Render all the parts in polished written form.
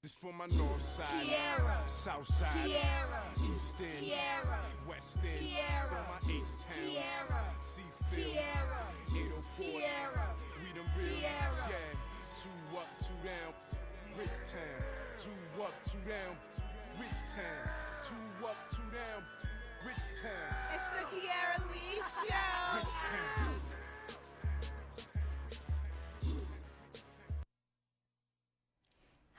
This for my north side, Kiara, south side, Kiara, east end, Kiara, west end, Kiara, for my H-town, Kiara, Seafield, Kiara, 804, Kiara, we them real, Kiara. yeah, 2 up, 2 down, rich town, 2 up, 2 down, rich town, 2 up, 2 down, rich town, It's the Kiara Lee Show. rich town.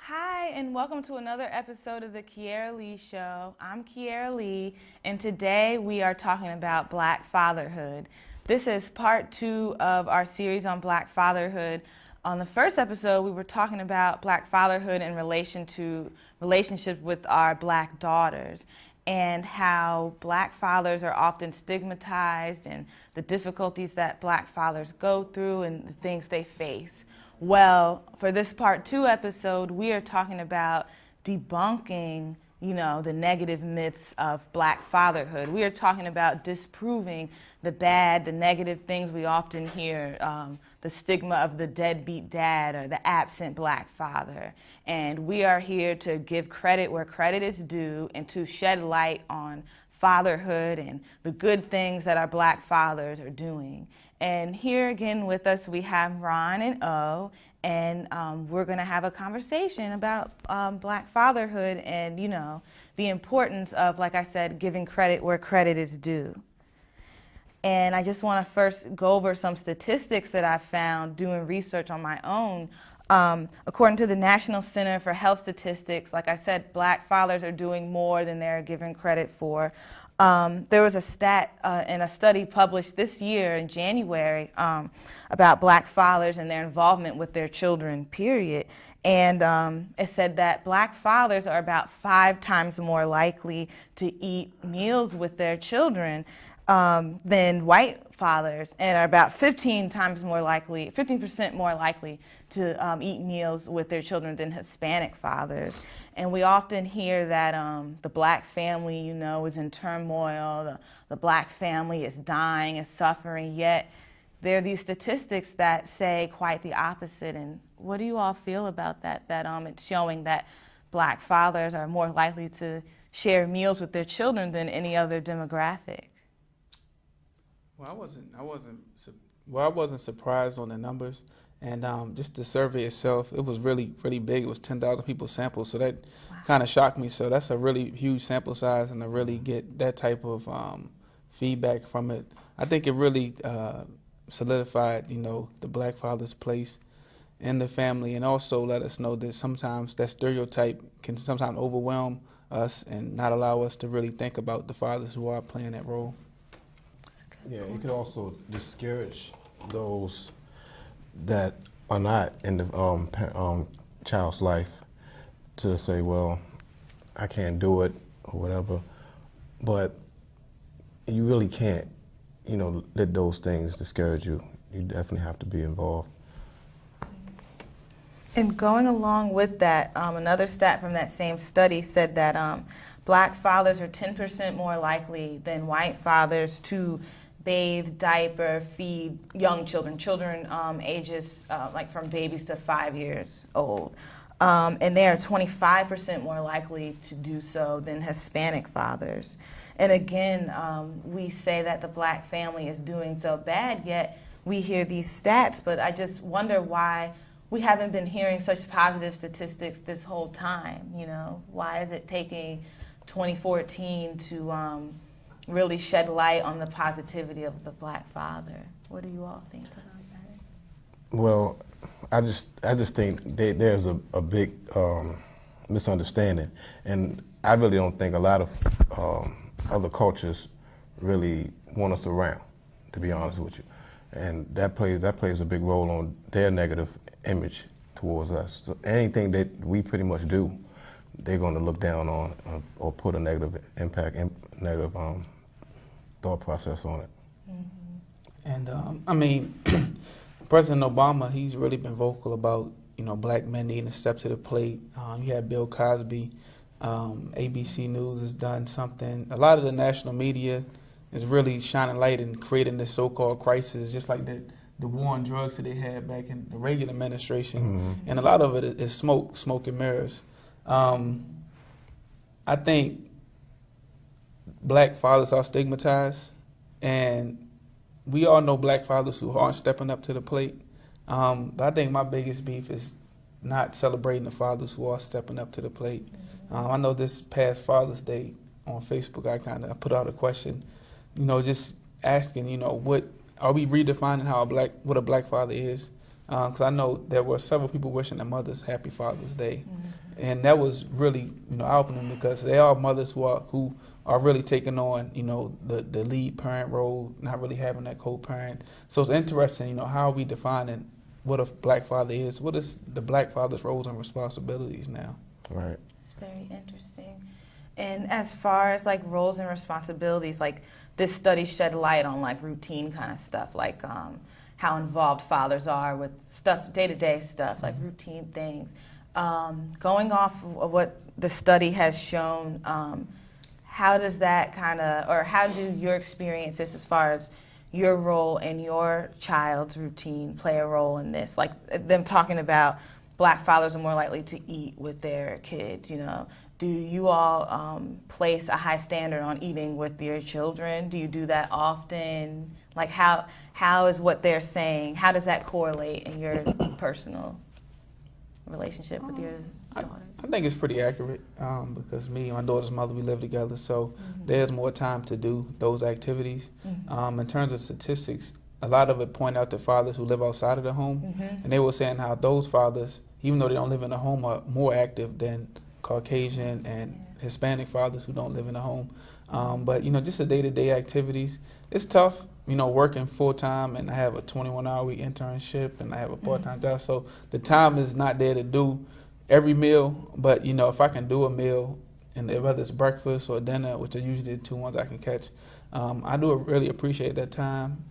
Hi, and welcome to another episode of the Kiara Lee Show. I'm Kiara Lee, and today we are talking about Black fatherhood. This is part 2 of our series on Black fatherhood. On the first episode, we were talking about Black fatherhood in relation to relationships with our Black daughters and how Black fathers are often stigmatized and the difficulties that Black fathers go through and the things they face. Well, for this part 2 episode, we are talking about debunking, the negative myths of Black fatherhood. We are talking about disproving the bad, the negative things we often hear, the stigma of the deadbeat dad or the absent Black father. And we are here to give credit where credit is due and to shed light on fatherhood and the good things that our Black fathers are doing. And here again with us, we have Ron and O, and we're going to have a conversation about Black fatherhood and, the importance of, like I said, giving credit where credit is due. And I just want to first go over some statistics that I found doing research on my own. According to the National Center for Health Statistics, like I said, Black fathers are doing more than they're given credit for. There was a stat in a study published this year in January about Black fathers and their involvement with their children, period. And it said that Black fathers are about 5 times more likely to eat meals with their children than white fathers, and are about 15% more likely to eat meals with their children than Hispanic fathers. And we often hear that the Black family, is in turmoil, the Black family is dying, is suffering, yet there are these statistics that say quite the opposite. And what do you all feel about that? That it's showing that Black fathers are more likely to share meals with their children than any other demographic. Well, I wasn't surprised on the numbers, and just the survey itself, it was really, really big. It was 10,000 people sampled, so that kind of shocked me. So that's a really huge sample size, and to really get that type of feedback from it, I think it really solidified, the Black father's place in the family, and also let us know that sometimes that stereotype can sometimes overwhelm us and not allow us to really think about the fathers who are playing that role. Yeah, it could also discourage those that are not in the child's life to say, well, I can't do it or whatever. But you really can't, let those things discourage you. You definitely have to be involved. And going along with that, another stat from that same study said that Black fathers are 10% more likely than white fathers to bathe, diaper, feed young children ages like from babies to 5 years old. And they are 25% more likely to do so than Hispanic fathers. And again, we say that the Black family is doing so bad, yet we hear these stats, but I just wonder why we haven't been hearing such positive statistics this whole time. Why is it taking 2014 to really shed light on the positivity of the Black father? What do you all think about that? Well, I just think there's a big misunderstanding, and I really don't think a lot of other cultures really want us around, to be honest with you, and that plays a big role on their negative image towards us. So anything that we pretty much do, they're going to look down on or put a negative impact, negative thought process on it. Mm-hmm. And President Obama, he's really been vocal about, Black men needing to step to the plate. You had Bill Cosby, ABC News has done something. A lot of the national media is really shining light and creating this so-called crisis, just like the war on drugs that they had back in the Reagan administration. Mm-hmm. And a lot of it is smoke and mirrors. I think black fathers are stigmatized, and we all know black fathers who aren't stepping up to the plate. But I think my biggest beef is not celebrating the fathers who are stepping up to the plate. I know this past Father's Day on Facebook, I put out a question, just asking, what are we redefining what a black father is? Because I know there were several people wishing their mothers happy Father's Day, and that was really eye-opening because they are mothers who are really taking on the lead parent role, not really having that co-parent. So it's interesting, how are we defining what a black father is? What is the black father's roles and responsibilities now? Right. It's very interesting. And as far as like roles and responsibilities, like this study shed light on like routine kind of stuff, like how involved fathers are with stuff, day-to-day stuff, like routine things. Going off of what the study has shown, how does that how do your experiences as far as your role in your child's routine play a role in this? Like them talking about black fathers are more likely to eat with their kids, Do you all place a high standard on eating with your children? Do you do that often? Like how is what they're saying, how does that correlate in your personal relationship with your daughter? I think it's pretty accurate because me and my daughter's mother, we live together, so there's more time to do those activities. In terms of statistics, a lot of it point out to fathers who live outside of the home, and they were saying how those fathers, even though they don't live in the home, are more active than Caucasian and Hispanic fathers who don't live in the home. But just the day-to-day activities, it's tough, working full-time, and I have a 21-hour-week internship, and I have a part-time job, so the time is not there to do every meal, but if I can do a meal, and whether it's breakfast or dinner, which are usually the two ones I can catch, I do really appreciate that time.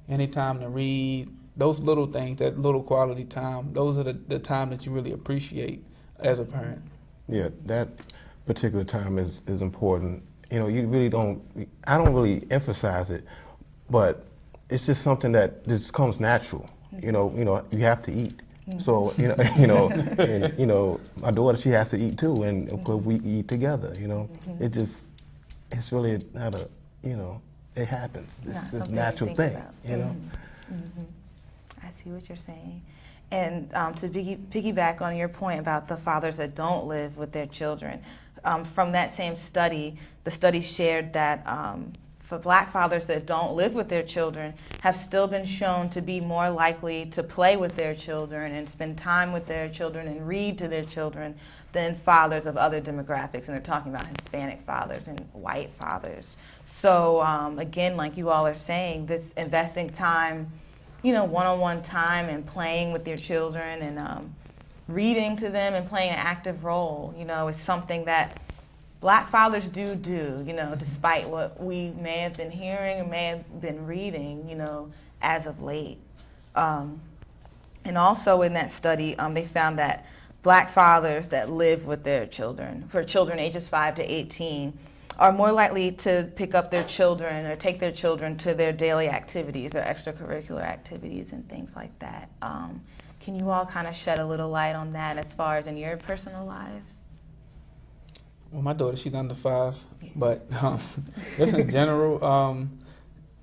Any time to read, those little things, that little quality time, those are the time that you really appreciate as a parent. Yeah, that particular time is important. You really I don't really emphasize it, but it's just something that just comes natural. You have to eat. So, and, my daughter, she has to eat too, and of course we eat together, it's really not it happens. It's this natural thing, I see what you're saying. And to piggyback on your point about the fathers that don't live with their children, from that same study, the study shared that for black fathers that don't live with their children have still been shown to be more likely to play with their children and spend time with their children and read to their children than fathers of other demographics. And they're talking about Hispanic fathers and white fathers. So again, like you all are saying, this investing time, one-on-one time and playing with your children and reading to them and playing an active role, is something that black fathers do, despite what we may have been hearing or may have been reading, as of late. And also in that study, they found that black fathers that live with their children, for children ages 5 to 18, are more likely to pick up their children or take their children to their daily activities, their extracurricular activities and things like that. Can you all kind of shed a little light on that as far as in your personal lives? Well, my daughter, she's under 5, but just in general,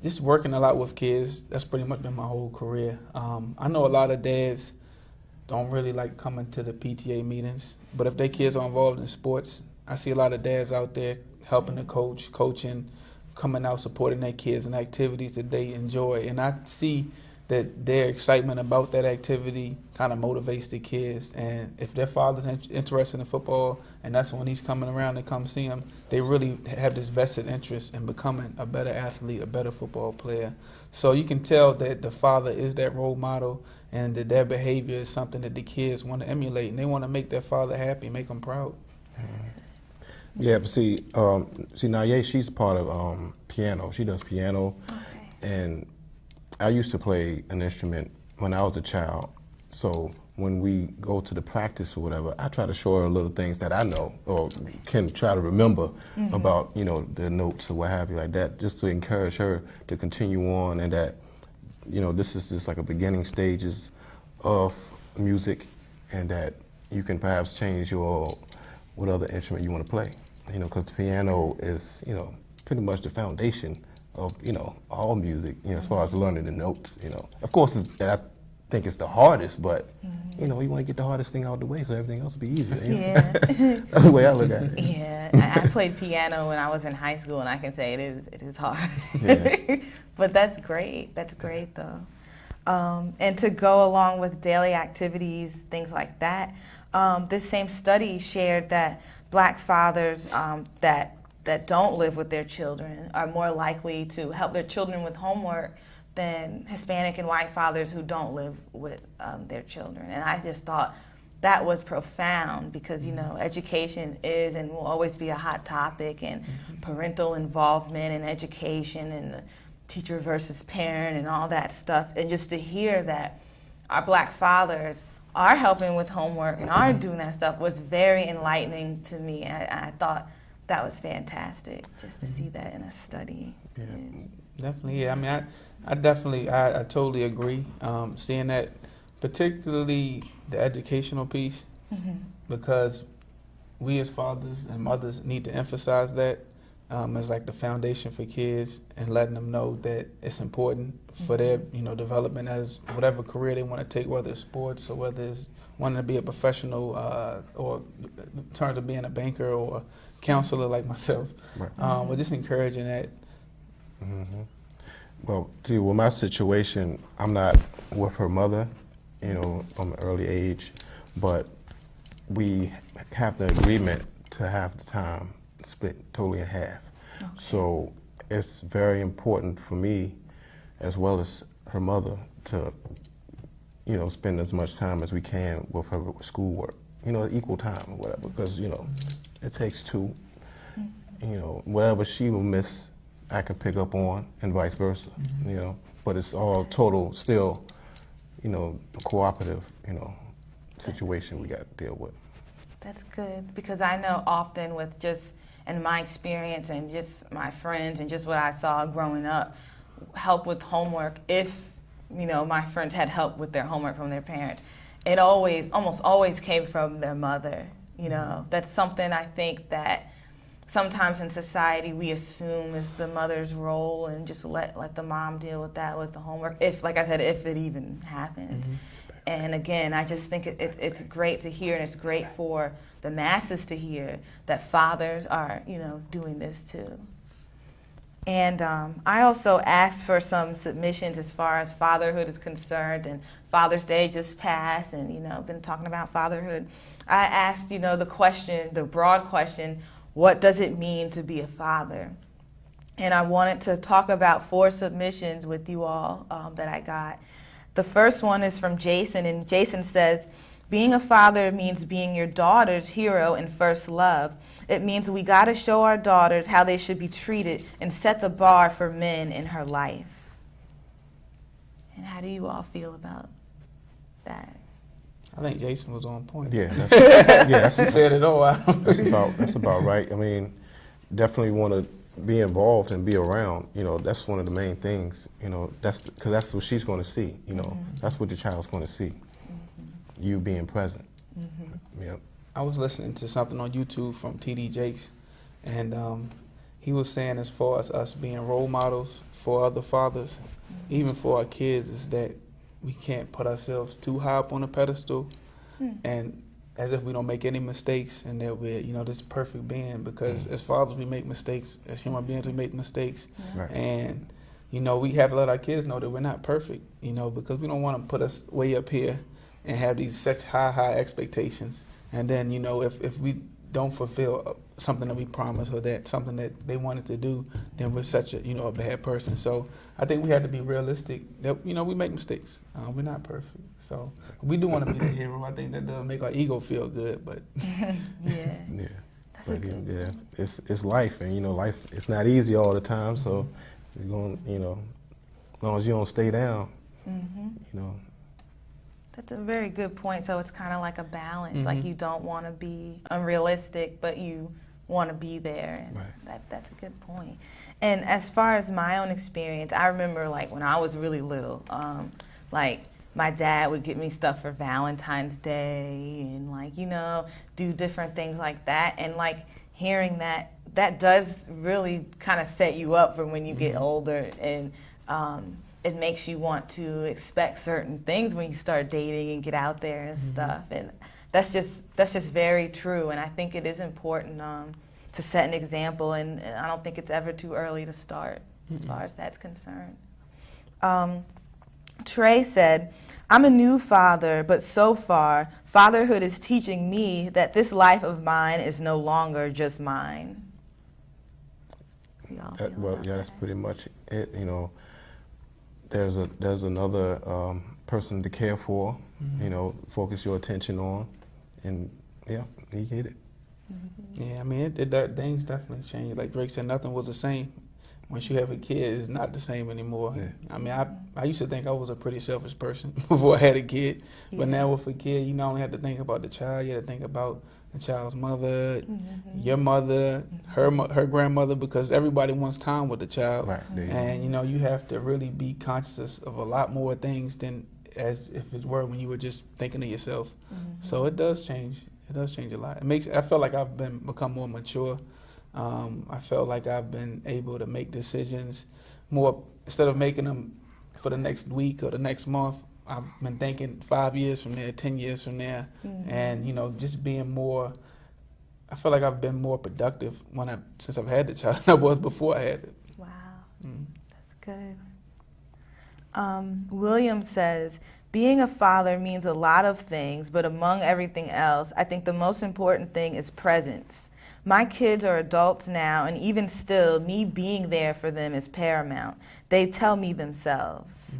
just working a lot with kids, that's pretty much been my whole career. I know a lot of dads don't really like coming to the PTA meetings, but if their kids are involved in sports, I see a lot of dads out there helping the coach, coaching, coming out, supporting their kids in activities that they enjoy. And I see that their excitement about that activity kind of motivates the kids. And if their father's interested in football, and that's when he's coming around and come see him, they really have this vested interest in becoming a better athlete, a better football player. So you can tell that the father is that role model and that their behavior is something that the kids want to emulate, and they want to make their father happy, make him proud. Yeah, but see, Niyah, she's part of piano. She does piano, and I used to play an instrument when I was a child. So when we go to the practice or whatever, I try to show her little things that I know or can try to remember about, the notes or what have you like that, just to encourage her to continue on, and that, this is just like a beginning stages of music, and that, you can perhaps change what other instrument you want to play. Because the piano is, pretty much the foundation of, all music, as far as learning the notes, Of course, I think it's the hardest, but, you want to get the hardest thing out of the way so everything else will be easier. Yeah. That's the way I look at it. Yeah, I played piano when I was in high school, and I can say it is hard. Yeah. But that's great. That's great, though. And to go along with daily activities, things like that, this same study shared that Black fathers that don't live with their children are more likely to help their children with homework than Hispanic and white fathers who don't live with their children. And I just thought that was profound because, education is and will always be a hot topic, and parental involvement in education and the teacher versus parent and all that stuff. And just to hear that our Black fathers are helping with homework and are doing that stuff was very enlightening to me. I thought that was fantastic just to see that in a study. Yeah. Definitely, yeah. I mean, I totally agree. Seeing that, particularly the educational piece, because we as fathers and mothers need to emphasize that as like the foundation for kids, and letting them know that it's important for their development as whatever career they want to take, whether it's sports or whether it's wanting to be a professional or in terms of being a banker or counselor like myself. Right. We're just encouraging that. Well, see, with my situation, I'm not with her mother, from an early age, but we have the agreement to have the time split totally in half. Okay. So it's very important for me, as well as her mother, to, spend as much time as we can with her schoolwork, equal time or whatever, because, it takes two. Whatever she will miss, I can pick up on, and vice versa, but it's all total still, cooperative, situation we got to deal with. That's good, because I know often with just, in my experience and just my friends and just what I saw growing up, help with homework, if, my friends had help with their homework from their parents, it almost always came from their mother, That's something I think that sometimes in society we assume is the mother's role, and just let the mom deal with that, with the homework, if, like I said, if it even happens. And again, I just think it's great to hear, and it's great for the masses to hear that fathers are, doing this too. And I also asked for some submissions as far as fatherhood is concerned, and Father's Day just passed, and, been talking about fatherhood. I asked, the broad question, what does it mean to be a father? And I wanted to talk about 4 submissions with you all that I got. The first one is from Jason, and Jason says, being a father means being your daughter's hero and first love. It means we got to show our daughters how they should be treated and set the bar for men in her life. And how do you all feel about that? I think Jason was on point. Yeah, that's said it all out. That's about right. I mean, definitely want to be involved and be around. That's one of the main things. Because that's what she's going to see. That's what the child's going to see. You being present. Yep. I was listening to something on YouTube from T.D. Jakes, and he was saying, as far as us being role models for other fathers, even for our kids, is that we can't put ourselves too high up on a pedestal, and as if we don't make any mistakes, and that we're, this perfect being, because as fathers we make mistakes, as human beings we make mistakes, Right. and we have to let our kids know that we're not perfect, because we don't want to put us way up here and have these such high expectations, and then if we don't fulfill something that we promised, or that something that they wanted to do, then we're such a a bad person. So I think we have to be realistic that we make mistakes. We're not perfect, so we do want to be the hero. I think that does make our ego feel good, but Yeah. That's a good yeah, it's life, and life, it's not easy all the time. So you're going, as long as you don't stay down, That's a very good point. So it's kind of like a balance. Like you don't want to be unrealistic, but you want to be there. And Right. That's a good point. And as far as my own experience, I remember like when I was really little, like my dad would get me stuff for Valentine's Day and like, you know, do different things like that. And like hearing that does really kind of set you up for when you get older, and it makes you want to expect certain things when you start dating and get out there and stuff. And that's just very true. And I think it is important to set an example, and I don't think it's ever too early to start as far as that's concerned. Trey said, I'm a new father, but so far, fatherhood is teaching me that this life of mine is no longer just mine. That's pretty much it. You know, there's another person to care for, you know, focus your attention on, and yeah, you get it. Yeah, I mean, things definitely change. Like Drake said, nothing was the same. Once you have a kid, it's not the same anymore. Yeah. I mean, I used to think I was a pretty selfish person before I had a kid, but now with a kid, you not only have to think about the child, you have to think about the child's mother, your mother, her grandmother, because everybody wants time with the child. Right. And, you know, you have to really be conscious of a lot more things than as if it were when you were just thinking of yourself. So it does change. It does change a lot. I feel like I've become more mature. I felt like I've been able to make decisions more, instead of making them for the next week or the next month. I've been thinking 5 years from there, 10 years from there, and, you know, just being more, I feel like I've been more productive since I've had the child than I was before I had it. Wow, that's good. William says, being a father means a lot of things, but among everything else, I think the most important thing is presence. My kids are adults now, and even still, me being there for them is paramount. They tell me themselves.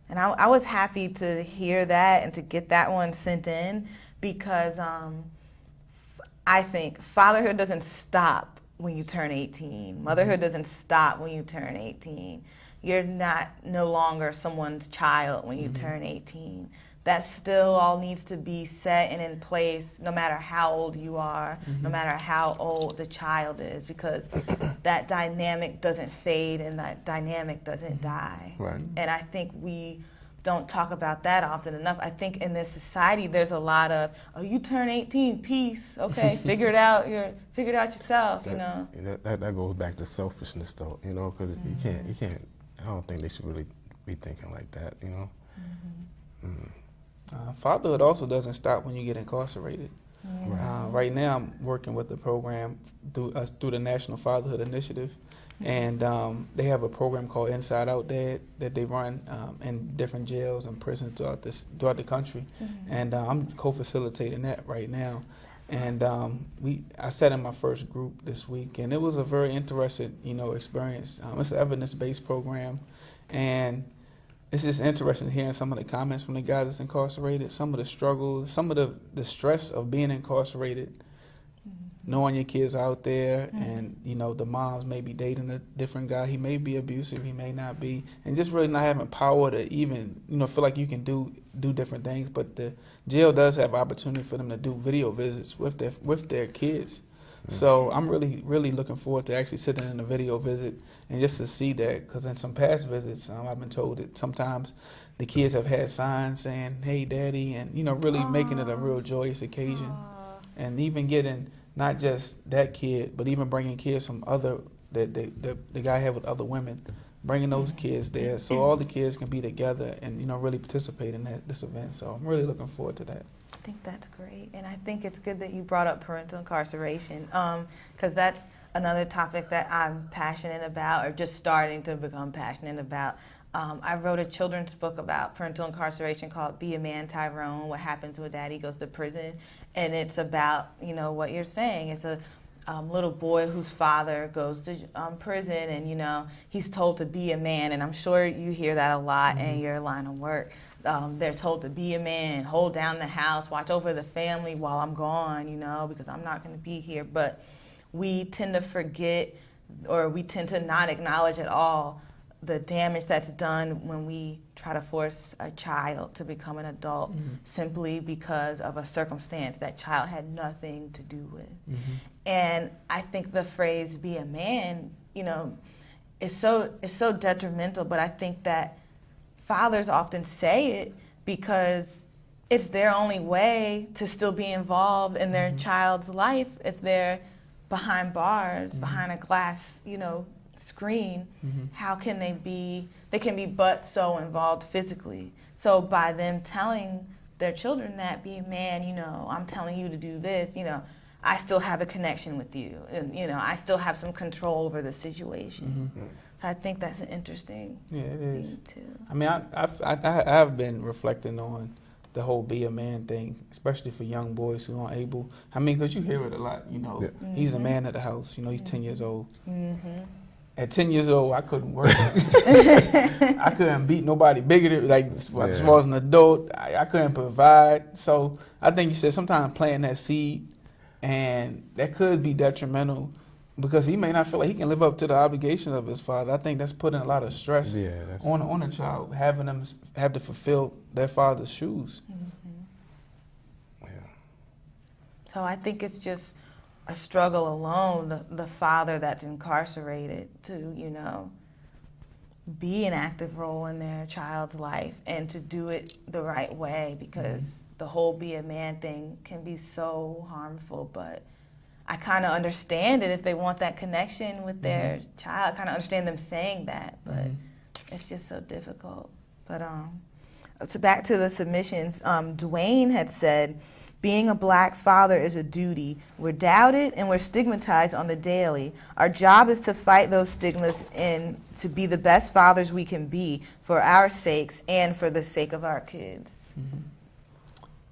And I was happy to hear that and to get that one sent in, because I think fatherhood doesn't stop when you turn 18. Motherhood doesn't stop when you turn 18. You're no longer someone's child when you turn 18. That still all needs to be set and in place, no matter how old you are, no matter how old the child is, because that dynamic doesn't fade and that dynamic doesn't die. Right. And I think we don't talk about that often enough. I think in this society there's a lot of, oh, you turn 18, peace, okay, figure it out yourself, you know. That goes back to selfishness, though, you know, because you can't. I don't think they should really be thinking like that, you know. Fatherhood also doesn't stop when you get incarcerated. Right now, I'm working with the program through the National Fatherhood Initiative, and they have a program called Inside Out Dad that they run in different jails and prisons throughout the country, and I'm co-facilitating that right now. And I sat in my first group this week, and it was a very interesting, experience. It's an evidence-based program, and it's just interesting hearing some of the comments from the guys that's incarcerated, some of the struggles, some of the stress of being incarcerated, knowing your kids out there, and the moms may be dating a different guy. He may be abusive, he may not be, and just really not having power to even feel like you can do different things. But the jail does have opportunity for them to do video visits with their kids. So I'm really, really looking forward to actually sitting in a video visit and just to see that, because in some past visits, I've been told that sometimes the kids have had signs saying, "Hey, Daddy," and really making it a real joyous occasion, and even getting not just that kid, but even bringing kids from the guy had with other women, bringing those kids there, so all the kids can be together and really participate in this event. So I'm really looking forward to that. I think that's great, and I think it's good that you brought up parental incarceration, because that's another topic that I'm passionate about, or just starting to become passionate about. I wrote a children's book about parental incarceration called "Be a Man, Tyrone: What Happens When Daddy Goes to Prison," and it's about what you're saying. It's a little boy whose father goes to prison, and he's told to be a man, and I'm sure you hear that a lot in your line of work. They're told to be a man, hold down the house, watch over the family while I'm gone, because I'm not going to be here. But we tend to forget, or we tend to not acknowledge at all the damage that's done when we try to force a child to become an adult simply because of a circumstance that child had nothing to do with. And I think the phrase "be a man," is so detrimental, but I think that fathers often say it because it's their only way to still be involved in their child's life if they're behind bars, behind a glass, screen. How can they can be but so involved physically. So by them telling their children that, be a man, I'm telling you to do this, I still have a connection with you, and I still have some control over the situation. So I think that's an interesting thing too. I mean, I've been reflecting on the whole be a man thing, especially for young boys who aren't able. I mean, because you hear it a lot, he's a man of the house, he's 10 years old. At 10 years old, I couldn't work. I couldn't beat nobody bigger than, as far as an adult. I couldn't provide. So I think you said sometimes planting that seed, and that could be detrimental because he may not feel like he can live up to the obligations of his father. I think that's putting a lot of stress on a child, having them have to fulfill their father's shoes. So I think it's just a struggle alone, the father that's incarcerated to, be an active role in their child's life and to do it the right way, because the whole be a man thing can be so harmful. But I kind of understand it if they want that connection with their child. I kind of understand them saying that, but it's just so difficult. But so back to the submissions, Dwayne had said, being a black father is a duty. We're doubted and we're stigmatized on the daily. Our job is to fight those stigmas and to be the best fathers we can be for our sakes and for the sake of our kids.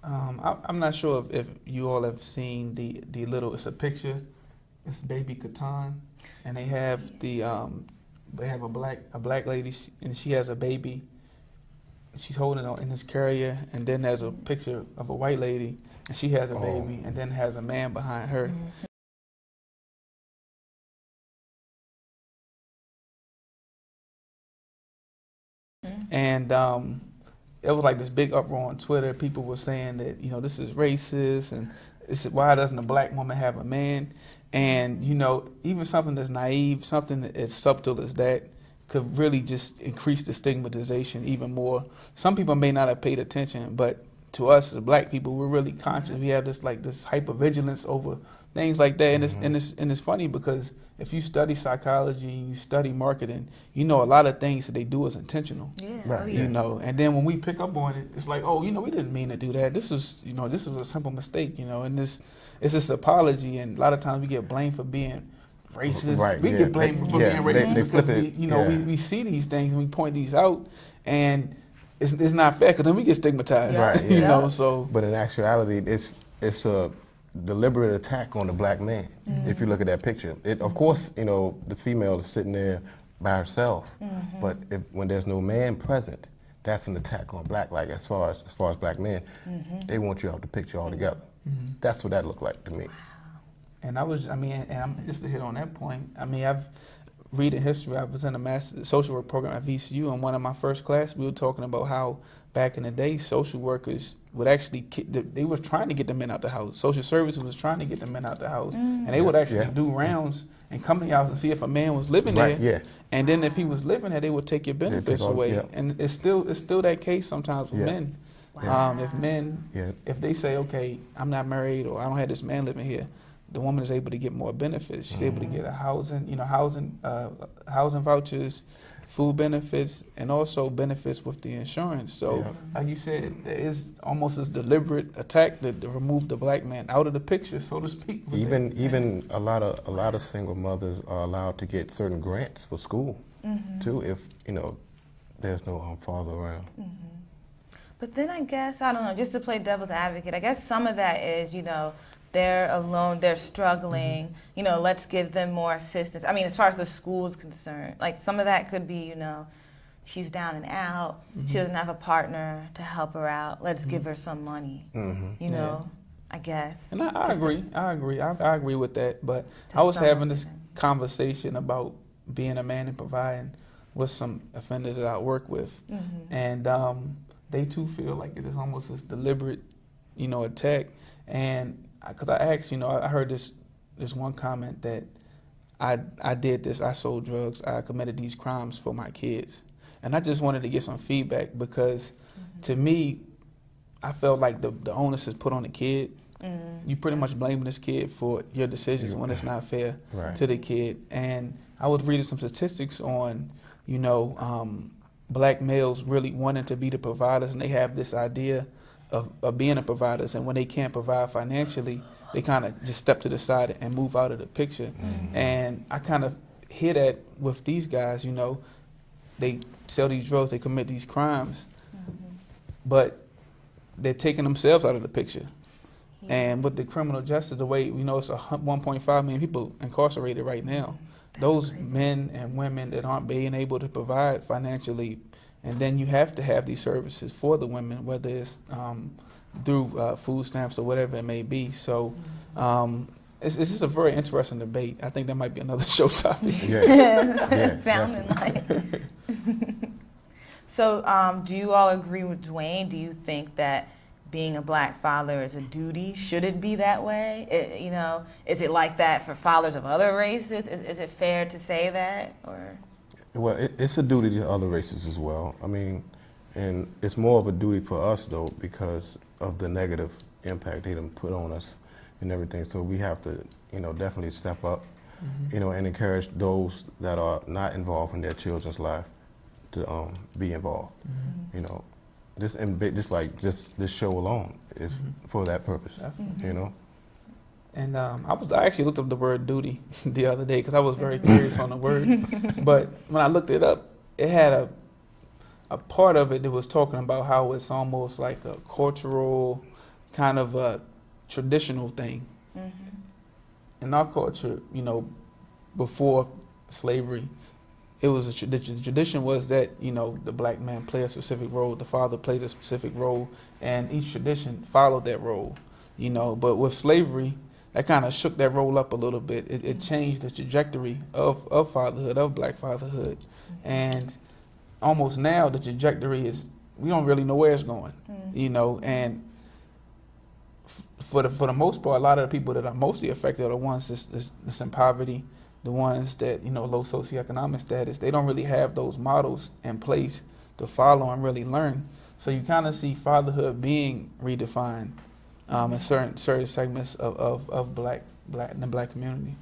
I'm not sure if you all have seen the little, it's a picture, it's baby Catan, and they have a black lady, and she has a baby. She's holding it in this carrier, and then there's a picture of a white lady, and she has a baby, and then has a man behind her. And it was like this big uproar on Twitter. People were saying that, this is racist, and why doesn't a black woman have a man? And, even something that's naive, something as subtle as that, could really just increase the stigmatization even more. Some people may not have paid attention, but to us as black people, we're really conscious. We have this hypervigilance over things like that, and it's funny because if you study psychology, you study marketing, a lot of things that they do is intentional. And then when we pick up on it, it's like, we didn't mean to do that. This was a simple mistake, and it's this apology, and a lot of times we get blamed for being racist. We get blamed for being racist because we see these things and we point these out, and it's not fair because then we get stigmatized. So. But in actuality, it's a deliberate attack on the black man. If you look at that picture, of course, the female is sitting there by herself, but when there's no man present, that's an attack on black. Like as far as black men, they want you out the picture altogether. That's what that looked like to me. And I'm just to hit on that point. I've reading history. I was in a master social work program at VCU, and one of my first class, we were talking about how back in the day, social workers would actually they were trying to get the men out the house. Social services was trying to get the men out the house, and they would actually do rounds and come to your house and see if a man was living there. And then if he was living there, they would take your benefits away. And it's still that case sometimes with men. If they say, okay, I'm not married or I don't have this man living here, the woman is able to get more benefits. She's able to get a housing vouchers, food benefits, and also benefits with the insurance. So, like you said, there is almost this deliberate attack to remove the black man out of the picture, so to speak. Even a lot of single mothers are allowed to get certain grants for school too, if there's no father around. But then I guess, I don't know, just to play devil's advocate, I guess some of that is, they're alone, they're struggling, let's give them more assistance. As far as the school is concerned, like some of that could be, she's down and out, she doesn't have a partner to help her out, let's give her some money, I guess. And I agree. I agree with that, but I was having this conversation about being a man and providing with some offenders that I work with, and they too feel like it is almost this deliberate, attack, and because I asked, I heard this one comment that I did this, I sold drugs, I committed these crimes for my kids. And I just wanted to get some feedback because to me, I felt like the onus is put on the kid. You pretty much blaming this kid for your decisions when it's not fair to the kid. And I was reading some statistics on, black males really wanting to be the providers, and they have this idea of being a providers, and when they can't provide financially, they kind of just step to the side and move out of the picture. And I kind of hear that with these guys, they sell these drugs, they commit these crimes, but they're taking themselves out of the picture. And with the criminal justice, the way, it's 1.5 million people incarcerated right now. Those men and women that aren't being able to provide financially, and then you have to have these services for the women, whether it's through food stamps or whatever it may be. So it's just a very interesting debate. I think that might be another show topic. Sounding like. So do you all agree with Dwayne? Do you think that being a black father is a duty? Should it be that way? Is it like that for fathers of other races? Is it fair to say that? Or? Well, it's a duty to other races as well. I mean, and it's more of a duty for us, though, because of the negative impact they done put on us and everything. So we have to, definitely step up, and encourage those that are not involved in their children's life to be involved. This show alone is for that purpose. And I actually looked up the word duty the other day because I was very curious on the word. But when I looked it up, it had a part of it that was talking about how it's almost like a cultural kind of a traditional thing. In our culture, before slavery, it was the tradition was that the black man play a specific role, the father plays a specific role, and each tradition followed that role. But with slavery, that kind of shook that role up a little bit. It changed the trajectory of fatherhood, of black fatherhood, and almost now the trajectory is we don't really know where it's going. And for the most part, a lot of the people that are mostly affected are the ones that's in poverty. The ones that, low socioeconomic status, they don't really have those models in place to follow and really learn. So you kind of see fatherhood being redefined in certain segments of the black community.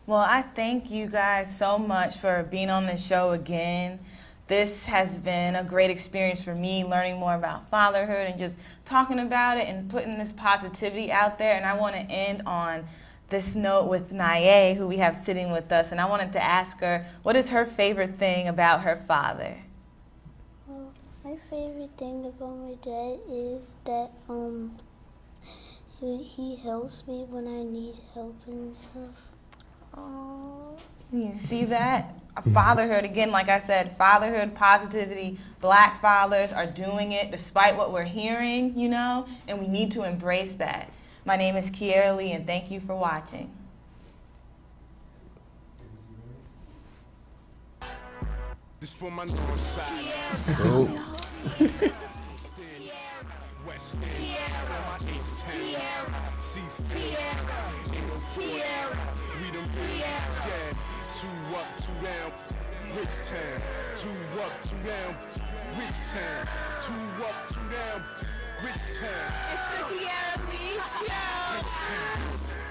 Well, I thank you guys so much for being on the show again. This has been a great experience for me, learning more about fatherhood and just talking about it and putting this positivity out there. And I want to end on this note with Niyah, who we have sitting with us, and I wanted to ask her, what is her favorite thing about her father? Well, my favorite thing about my dad is that he helps me when I need help and stuff. Oh, you see that? Fatherhood, again, like I said, fatherhood, positivity, black fathers are doing it despite what we're hearing, and we need to embrace that. My name is Kiara Lee, and thank you for watching. This for my north side. West End, on my East Town. Seafield, ain't no Florida. We done been, yeah. 2 up, 2 down, rich town. 2 up, 2 down, rich town. 2 up, 2 down, rich town. It's the Kiara Lee Show. Rich town.